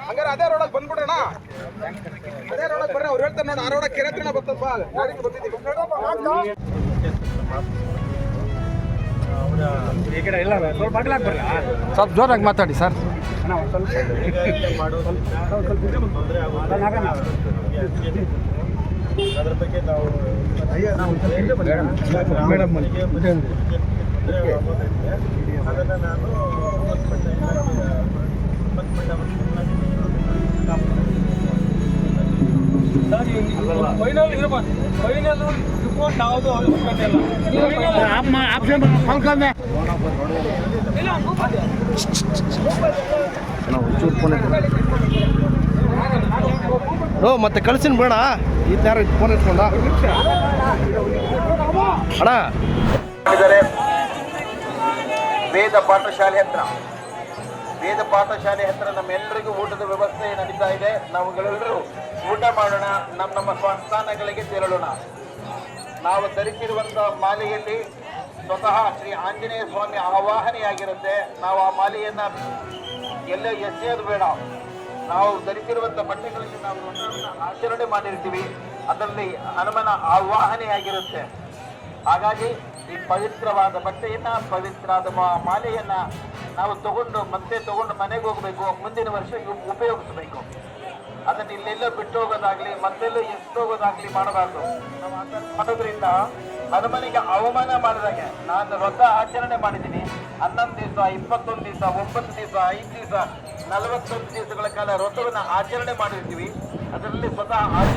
ಹಂಗಾರೆ ಅದೇ ರೋಡಕ್ಕೆ ಬಂದ್ಬಿಡೋಣ. ಅದೇ ರೋಡಕ್ಕೆ ಬರ್ರಿ, ಅವ್ರು ಹೇಳ್ತಾರೆ ನೋಡಿ, ಆ ರೋಡಕ್ಕೆ ಕೆರೆ ಹತ್ರನ ಬರ್ತಪ್ಪ, ಗಾಡಿಗೆ ಬಂದಿದ್ದೀವಿ. ಸ್ವಲ್ಪ ಜೋರಾಗಿ ಮಾತಾಡಿ ಸರ್. ಅದ್ರ ಬಗ್ಗೆ ನಾವು ಅದನ್ನು ನಾನು ಮತ್ತೆ ಕಳ್ಸಿನ ಬೇಡ ಈ ತರ ಫೋನ್ ಇಟ್ಕೊಂಡ ಅಣ್ಣ. ವೇದ ಪಾಠಶಾಲೆ ಹತ್ರ ನಮ್ಮೆಲ್ಲರಿಗೂ ಊಟದ ವ್ಯವಸ್ಥೆ ನಡೀತಾ ಇದೆ. ನಾವುಗಳೆಲ್ಲರೂ ಊಟ ಮಾಡೋಣ, ನಮ್ಮ ಸ್ವಸ್ಥಾನಗಳಿಗೆ ತೆರಳೋಣ. ನಾವು ಧರಿಸಿರುವಂತಹ ಮಾಲೆಯಲ್ಲಿ ಸ್ವತಃ ಶ್ರೀ ಆಂಜನೇಯ ಸ್ವಾಮಿ ಆವಾಹನೆಯಾಗಿರುತ್ತೆ. ನಾವು ಆ ಮಾಲೆಯನ್ನ ಎಲ್ಲೇ ಎಸೆಯೋದು ಬೇಡ. ನಾವು ಧರಿಸಿರುವಂಥ ಬಟ್ಟೆಗಳಲ್ಲಿ ನಾವು ಆಚರಣೆ ಮಾಡಿರ್ತೀವಿ, ಅದರಲ್ಲಿ ಹನುಮನ ಆವಾಹನೆಯಾಗಿರುತ್ತೆ. ಹಾಗಾಗಿ ಈ ಪವಿತ್ರವಾದ ಬಟ್ಟೆಯನ್ನ, ಪವಿತ್ರವಾದ ಮಾಲೆಯನ್ನ ನಾವು ತಗೊಂಡು ಮನೆಗೆ ಹೋಗಬೇಕು. ಮುಂದಿನ ವರ್ಷ ಉಪಯೋಗಿಸಬೇಕು. ಅದನ್ನು ಇಲ್ಲೆಲ್ಲೋ ಬಿಟ್ಟು ಹೋಗೋದಾಗ್ಲಿ, ಮತ್ತೆಲ್ಲೋ ಎಷ್ಟೋಗೋದಾಗ್ಲಿ ಮಾಡಬಾರ್ದು. ನಾವು ಮಾಡೋದ್ರಿಂದ ಹನುಮನಿಗೆ ಅವಮಾನ ಮಾಡಿದಾಗೆ. ನಾನು ವ್ರತ ಆಚರಣೆ ಮಾಡಿದ್ದೀನಿ 11 ದಿವಸ, 21 ದಿವಸ, 9 ದಿವಸ, 5 ದಿವಸ, 41 ದಿವಸಗಳ ಕಾಲ ವ್ರತವನ್ನು ಆಚರಣೆ ಮಾಡಿರ್ತೀವಿ. ಅದರಲ್ಲಿ ಸ್ವತಃ